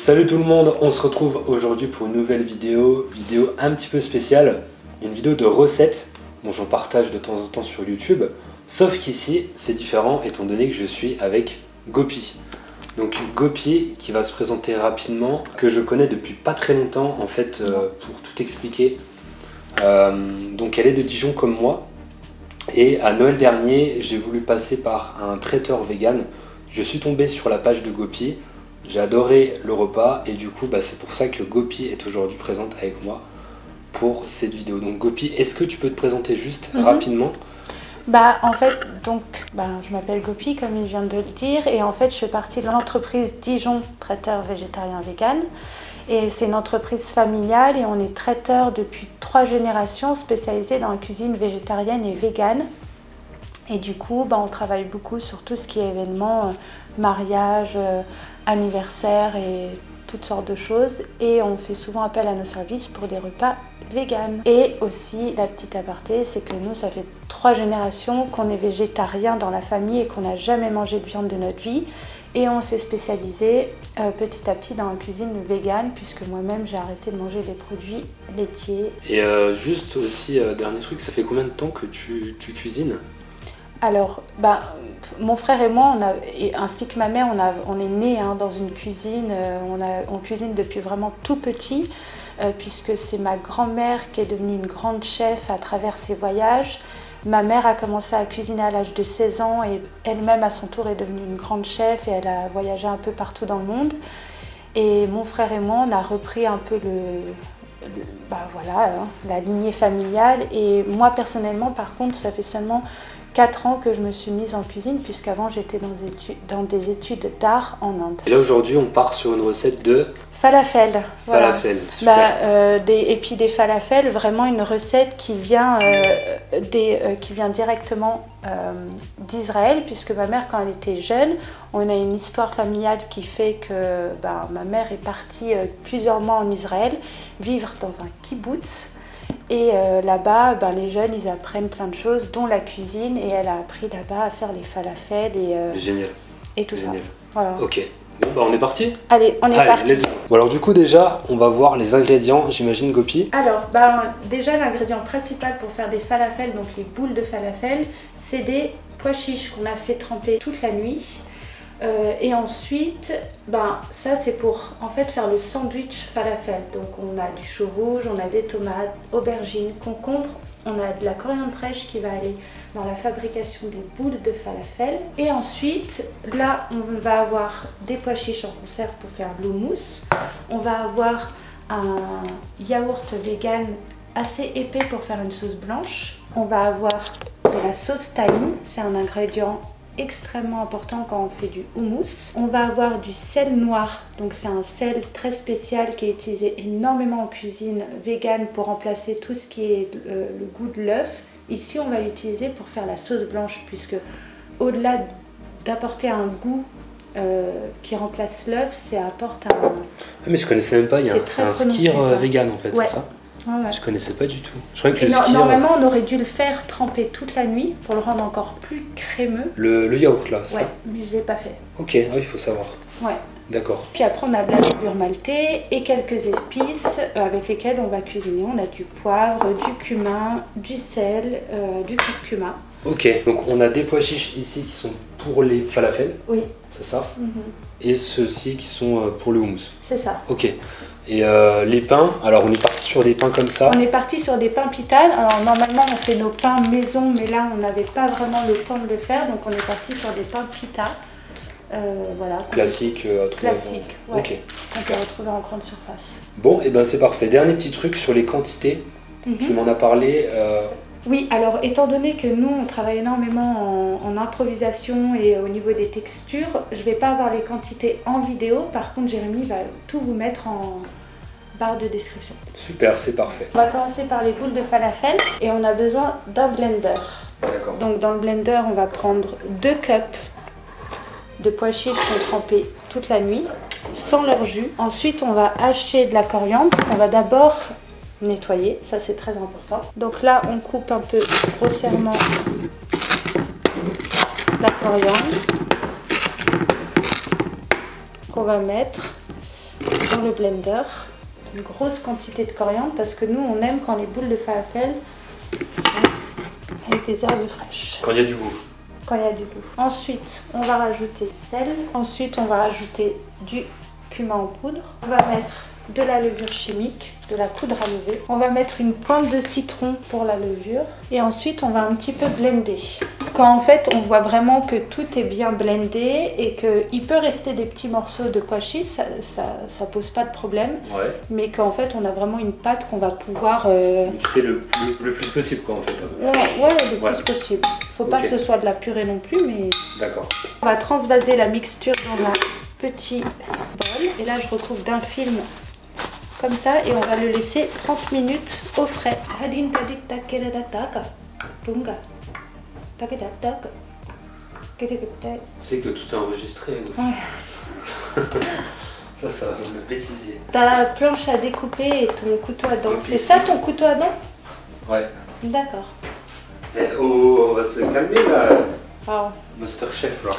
Salut tout le monde, on se retrouve aujourd'hui pour une nouvelle vidéo un petit peu spéciale, une vidéo de recettes dont j'en partage de temps en temps sur YouTube, sauf qu'ici c'est différent étant donné que je suis avec Gopi. Donc Gopi qui va se présenter rapidement, que je connais depuis pas très longtemps en fait pour tout expliquer. Donc elle est de Dijon comme moi et à Noël dernier j'ai voulu passer par un traiteur vegan. Je suis tombé sur la page de Gopi. J'ai adoré le repas et du coup c'est pour ça que Gopi est aujourd'hui présente avec moi pour cette vidéo. Donc Gopi, est-ce que tu peux te présenter juste rapidement? En fait, je m'appelle Gopi comme il vient de le dire et en fait je fais partie de l'entreprise Dijon Traiteur Végétarien Vegan et c'est une entreprise familiale et on est traiteur depuis 3 générations spécialisés dans la cuisine végétarienne et végane. Et du coup, on travaille beaucoup sur tout ce qui est événements, mariage, anniversaire et toutes sortes de choses. Et on fait souvent appel à nos services pour des repas véganes. Et aussi, la petite aparté, c'est que nous, ça fait 3 générations qu'on est végétarien dans la famille et qu'on n'a jamais mangé de viande de notre vie. Et on s'est spécialisé petit à petit dans la cuisine végane, puisque moi-même, j'ai arrêté de manger des produits laitiers. Et juste aussi, dernier truc, ça fait combien de temps que tu cuisines ? Alors, mon frère et moi, ainsi que ma mère, on est nés dans une cuisine, on cuisine depuis vraiment tout petit, puisque c'est ma grand-mère qui est devenue une grande chef à travers ses voyages. Ma mère a commencé à cuisiner à l'âge de 16 ans et elle-même à son tour est devenue une grande chef et elle a voyagé un peu partout dans le monde. Et mon frère et moi, on a repris un peu la lignée familiale. Et moi personnellement, par contre, ça fait seulement 4 ans que je me suis mise en cuisine, puisqu'avant j'étais dans des études d'art en Inde. Et là aujourd'hui on part sur une recette de falafel. Falafel, super. Et puis des falafels, vraiment une recette qui vient directement d'Israël, puisque ma mère, quand elle était jeune, on a une histoire familiale qui fait que ma mère est partie plusieurs mois en Israël, vivre dans un kibbutz. Et là-bas, les jeunes, ils apprennent plein de choses, dont la cuisine. Et elle a appris là-bas à faire les falafels Génial. Et tout Génial. ça. Voilà. Ok. Bon, on est parti ? Allez, on est parti. Bon, alors du coup, déjà, on va voir les ingrédients, j'imagine, Gopi. Alors, déjà, l'ingrédient principal pour faire des falafels, donc les boules de falafel, c'est des pois chiches qu'on a fait tremper toute la nuit. Et ensuite, ça c'est pour en fait faire le sandwich falafel. Donc on a du chou rouge, on a des tomates, aubergines, concombres, on a de la coriandre fraîche qui va aller dans la fabrication des boules de falafel. Et ensuite, là on va avoir des pois chiches en conserve pour faire l'houmous. On va avoir un yaourt vegan assez épais pour faire une sauce blanche. On va avoir de la sauce tahine, c'est un ingrédient extrêmement important quand on fait du houmous. On va avoir du sel noir, donc c'est un sel très spécial qui est utilisé énormément en cuisine végane pour remplacer tout ce qui est le goût de l'œuf. Ici on va l'utiliser pour faire la sauce blanche, puisque au-delà d'apporter un goût qui remplace l'œuf, ça apporte un... Mais je connaissais même pas, c'est un skyr vegan en fait, ouais. C'est ça? Ouais. Je connaissais pas du tout. Je croyais que le skyr... Normalement, on aurait dû le faire tremper toute la nuit pour le rendre encore plus crémeux. Le yaourt là, ça? Ouais, mais je l'ai pas fait. Ok, il faut savoir. Ouais. D'accord. Puis après, on a de la levure maltée et quelques épices avec lesquelles on va cuisiner. On a du poivre, du cumin, du sel, du curcuma. Ok, donc on a des pois chiches ici qui sont pour les falafels. Oui. C'est ça? Et ceux-ci qui sont pour le houmous. C'est ça. Ok. Et les pains, alors on est parti sur des pains comme ça. On est parti sur des pains pitales. Alors normalement on fait nos pains maison, mais là on n'avait pas vraiment le temps de le faire, donc on est parti sur des pains pita. Voilà. Classique. Classique, ouais. Ok. On peut retrouver en grande surface. Bon, et c'est parfait. Dernier petit truc sur les quantités. Tu m'en as parlé. Oui, alors étant donné que nous on travaille énormément en improvisation et au niveau des textures, je ne vais pas avoir les quantités en vidéo. Par contre, Jérémy va tout vous mettre en barre de description. Super, c'est parfait. On va commencer par les boules de falafel et on a besoin d'un blender. D'accord. Donc dans le blender, on va prendre 2 cups de pois chiches qui sont trempés toute la nuit, sans leur jus. Ensuite, on va hacher de la coriandre. On va d'abord nettoyer, ça c'est très important. Donc là, on coupe un peu grossièrement la coriandre qu'on va mettre dans le blender une grosse quantité de coriandre parce que nous on aime quand les boules de falafel sont avec des herbes fraîches. Quand il y a du goût. Quand il y a du goût. Ensuite, on va rajouter du sel. Ensuite, on va rajouter du cumin en poudre. On va mettre de la levure chimique, de la poudre à lever. On va mettre une pointe de citron pour la levure. Et ensuite, on va un petit peu blender. Quand en fait, on voit vraiment que tout est bien blendé et qu'il peut rester des petits morceaux de pois chiches, ça pose pas de problème. Ouais. Mais qu'en fait, on a vraiment une pâte qu'on va pouvoir... mixer le plus possible, quoi, en fait. Ouais, le plus possible. Faut pas que ce soit de la purée non plus, mais... D'accord. On va transvaser la mixture dans un petit bol. Et là, je recouvre d'un film comme ça et on va le laisser 30 minutes au frais. C'est que tout est enregistré. Ouais. Ça va me bêtiser. Ta planche à découper et ton couteau à dents. Okay, c'est ça ton couteau à dents? Ouais. D'accord. Oh, on va se calmer là. Wow. Masterchef là.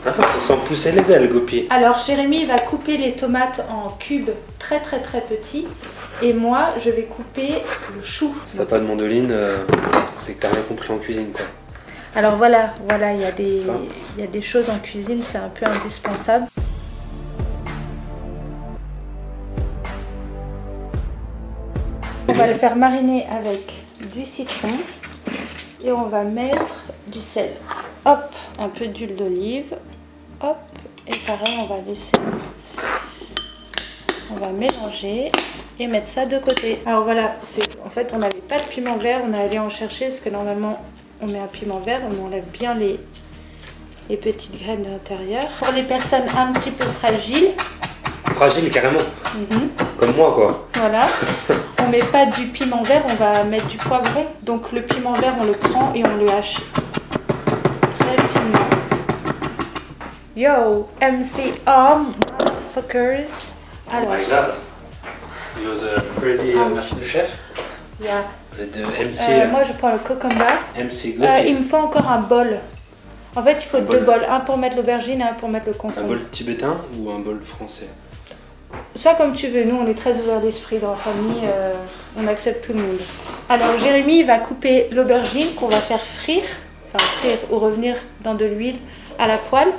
Ça sent pousser les ailes, Gopi. Alors Jérémy va couper les tomates en cubes très petits et moi je vais couper le chou. Si t'as pas de mandoline, c'est que t'as rien compris en cuisine, quoi. Alors voilà, il y a des choses en cuisine, c'est un peu indispensable. On va le faire mariner avec du citron et on va mettre du sel. Hop, un peu d'huile d'olive. Hop, et pareil, on va laisser. On va mélanger et mettre ça de côté. Alors voilà, en fait, on n'avait pas de piment vert, on est allé en chercher parce que normalement, on met un piment vert, on enlève bien les petites graines de l'intérieur. Pour les personnes un petit peu fragiles. Fragile, carrément. Comme moi, quoi. Voilà. On met pas du piment vert, on va mettre du poivron. Donc le piment vert, on le prend et on le hache très finement. Yo, MCR, motherfuckers. Alors, Oh my god. You're the crazy master chef. Yeah. De MC. Moi, je prends le cucumber. MC Gopi. Il me faut encore un bol. En fait, il faut deux bols. Un pour mettre l'aubergine et un pour mettre le concombre. Un bol tibétain ou un bol français? Ça comme tu veux, nous on est très ouverts d'esprit dans la famille, on accepte tout le monde. Alors Jérémy va couper l'aubergine qu'on va faire frire, ou revenir dans de l'huile à la poêle.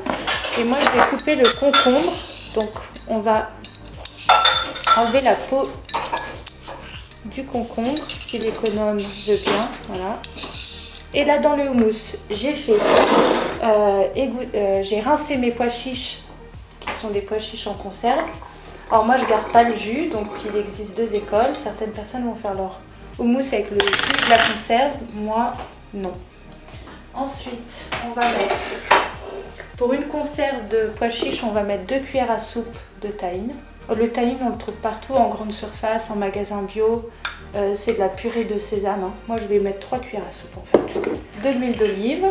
Et moi je vais couper le concombre, donc on va enlever la peau du concombre, si l'économe veut bien, voilà. Et là dans le houmous, j'ai rincé mes pois chiches, qui sont des pois chiches en conserve. Alors moi je garde pas le jus, donc il existe deux écoles. Certaines personnes vont faire leur houmous avec le jus de la conserve, moi non. Ensuite on va mettre, pour une conserve de pois chiches, on va mettre 2 cuillères à soupe de tahine. Le tahine on le trouve partout, en grande surface, en magasin bio. C'est de la purée de sésame, hein. Moi je vais mettre 3 cuillères à soupe en fait. De l'huile d'olive.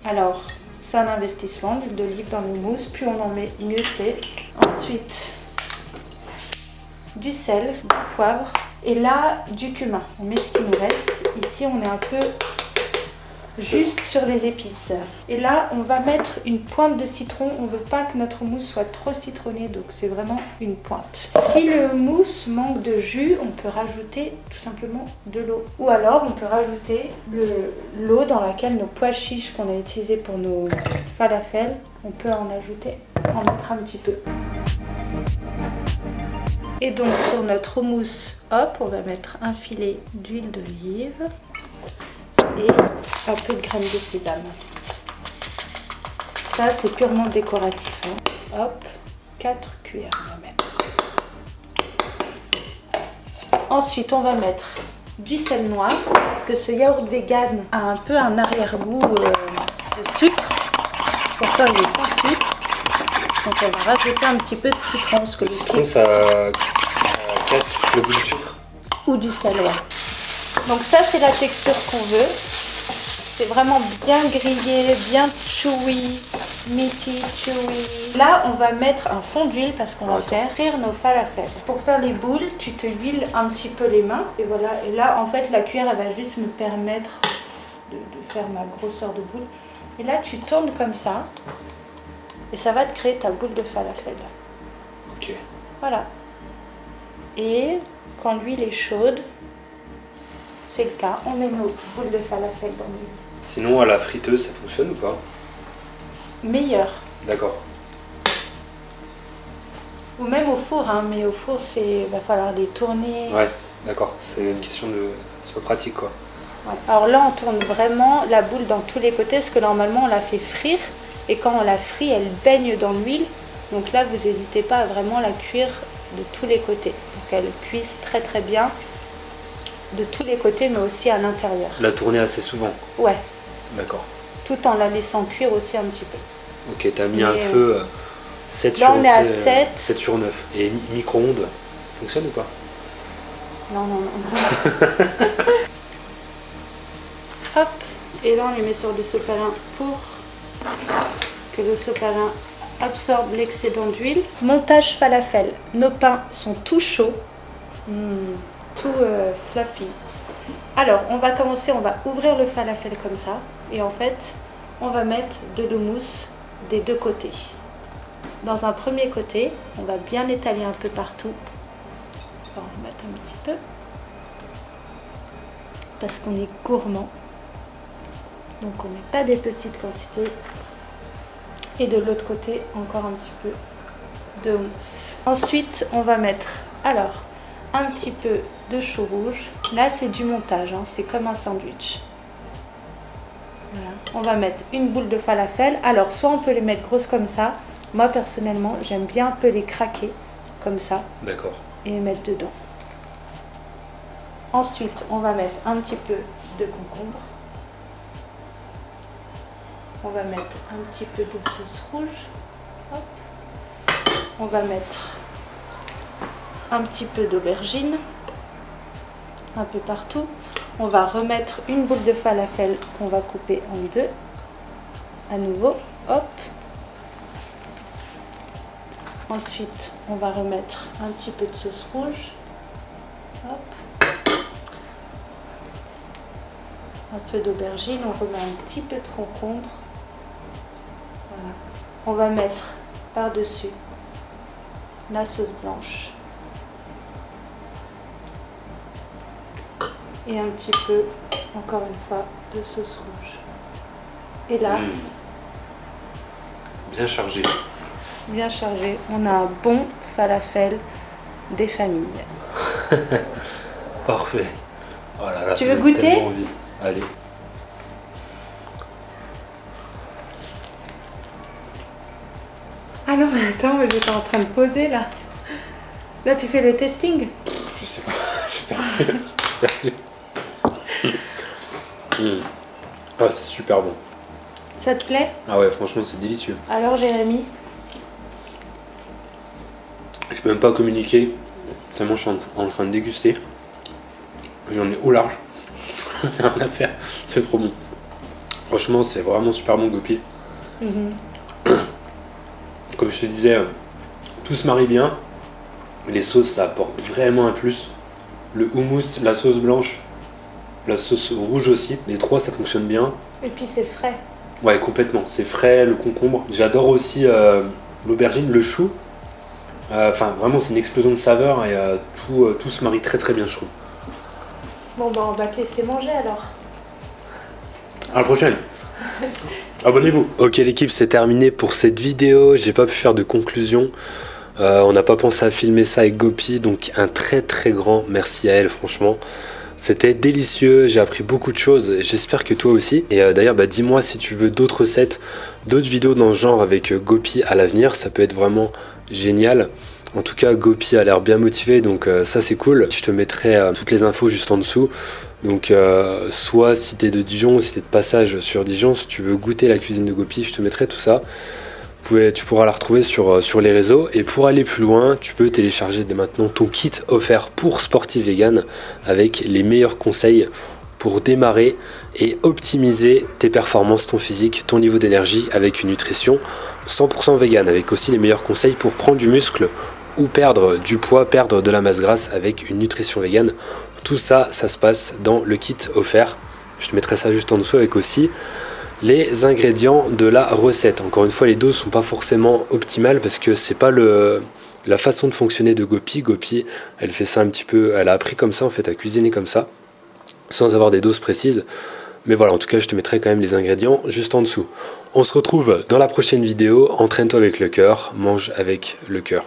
Alors c'est un investissement, l'huile d'olive dans le houmous, plus on en met mieux c'est. Ensuite, du sel, du poivre et là du cumin. On met ce qui nous reste. Ici on est un peu juste sur les épices. Et là on va mettre une pointe de citron. On ne veut pas que notre houmous soit trop citronné, donc c'est vraiment une pointe. Si le houmous manque de jus, on peut rajouter tout simplement de l'eau. Ou alors on peut rajouter l'eau dans laquelle nos pois chiches qu'on a utilisés pour nos falafels, on peut en mettre un petit peu. Et donc sur notre houmous, hop, on va mettre un filet d'huile d'olive et un peu de graines de sésame. Ça c'est purement décoratif, hein. Hop, 4 cuillères on va mettre. Ensuite on va mettre du sel noir parce que ce yaourt vegan a un peu un arrière-goût de sucre. Pourtant il est sans sucre. Donc on va rajouter un petit peu de citron parce que le citron ça cache le goût du sucre. Ou du sel, ouais. Donc ça c'est la texture qu'on veut. C'est vraiment bien grillé, bien chewy, meaty, chewy. Là on va mettre un fond d'huile parce qu'on va faire frire nos falafels. Pour faire les boules, tu te huiles un petit peu les mains. Et voilà, et là en fait la cuillère elle va juste me permettre de faire ma grosseur de boule. Et là tu tournes comme ça. Et ça va te créer ta boule de falafel. Ok. Voilà. Et quand l'huile est chaude, c'est le cas, on met nos boules de falafel dans l'huile. Sinon, à la friteuse, ça fonctionne ou pas? Meilleur. D'accord. Ou même au four, hein, mais au four, va falloir les tourner. Ouais, d'accord. C'est une question de... C'est pas pratique, quoi. Ouais. Alors là, on tourne vraiment la boule dans tous les côtés, parce que normalement, on la fait frire. Et quand on la frit, elle baigne dans l'huile. Donc là, vous n'hésitez pas à vraiment la cuire de tous les côtés. Donc elle cuise très très bien de tous les côtés, mais aussi à l'intérieur. La tourner assez souvent? Ouais. D'accord. Tout en la laissant cuire aussi un petit peu. Ok, t'as mis un feu 7 là, sur, on est à 7. 7 sur 9. Et micro-ondes, fonctionne ou pas? Non, non, non. Hop, et là on les met sur le sopalin pour que le sopalin absorbe l'excédent d'huile. Montage falafel. Nos pains sont tout chauds, tout fluffy. Alors, on va commencer, on va ouvrir le falafel comme ça. Et en fait, on va mettre de l'houmous des deux côtés. Dans un premier côté, on va bien étaler un peu partout. On va en mettre un petit peu. Parce qu'on est gourmand. Donc on ne met pas des petites quantités. Et de l'autre côté, encore un petit peu de houmous. Ensuite, on va mettre alors un petit peu de chou rouge. Là, c'est du montage, hein, c'est comme un sandwich. Voilà. On va mettre une boule de falafel. Alors, soit on peut les mettre grosses comme ça. Moi, personnellement, j'aime bien un peu les craquer comme ça. D'accord. Et les mettre dedans. Ensuite, on va mettre un petit peu de concombre. On va mettre un petit peu de sauce rouge. Hop. On va mettre un petit peu d'aubergine. Un peu partout. On va remettre une boule de falafel qu'on va couper en deux. À nouveau. Hop. Ensuite, on va remettre un petit peu de sauce rouge. Hop. Un peu d'aubergine, on remet un petit peu de concombre. Voilà. On va mettre par-dessus la sauce blanche. Et un petit peu, encore une fois, de sauce rouge. Et là, bien chargé. Bien chargé, on a un bon falafel des familles. Parfait. Oh là là, tu veux goûter? Allez. Ah non, mais attends, moi j'étais en train de poser là. Là, tu fais le testing? Je sais pas, j'ai perdu. Ah, c'est super bon. Ça te plaît? Ah ouais, franchement, c'est délicieux. Alors, Jérémy? Je peux même pas communiquer, tellement je suis en train de déguster. J'en ai au large. Rien à faire, c'est trop bon. Franchement, c'est vraiment super bon, Gopi. Comme je te disais, tout se marie bien. Les sauces, ça apporte vraiment un plus. Le houmous, la sauce blanche, la sauce rouge aussi. Les trois, ça fonctionne bien. Et puis c'est frais. Ouais, complètement. C'est frais, le concombre. J'adore aussi l'aubergine, le chou. Enfin, vraiment, c'est une explosion de saveurs et tout se marie très très bien, je trouve. Bon, bah, on va te laisser manger alors. À la prochaine. Abonnez-vous. Ok l'équipe, c'est terminé pour cette vidéo. J'ai pas pu faire de conclusion. On n'a pas pensé à filmer ça avec Gopi, donc un très très grand merci à elle, franchement. C'était délicieux, j'ai appris beaucoup de choses, j'espère que toi aussi. Et d'ailleurs, dis-moi si tu veux d'autres recettes, d'autres vidéos dans ce genre avec Gopi à l'avenir, ça peut être vraiment génial. En tout cas, Gopi a l'air bien motivé, donc ça c'est cool. Je te mettrai toutes les infos juste en dessous. Donc soit si t'es de Dijon ou si t'es de passage sur Dijon, si tu veux goûter la cuisine de Gopi, je te mettrai tout ça. Tu pourras la retrouver sur les réseaux. Et pour aller plus loin, tu peux télécharger dès maintenant ton kit offert pour sportif vegan avec les meilleurs conseils pour démarrer et optimiser tes performances, ton physique, ton niveau d'énergie avec une nutrition 100% vegan, avec aussi les meilleurs conseils pour prendre du muscle ou perdre du poids, perdre de la masse grasse avec une nutrition vegan. Tout ça, ça se passe dans le kit offert. Je te mettrai ça juste en dessous avec aussi les ingrédients de la recette. Encore une fois, les doses sont pas forcément optimales parce que c'est pas la façon de fonctionner de Gopi. Gopi, elle fait ça un petit peu, elle a appris comme ça en fait, à cuisiner comme ça, sans avoir des doses précises. Mais voilà, en tout cas, je te mettrai quand même les ingrédients juste en dessous. On se retrouve dans la prochaine vidéo. Entraîne-toi avec le cœur, mange avec le cœur.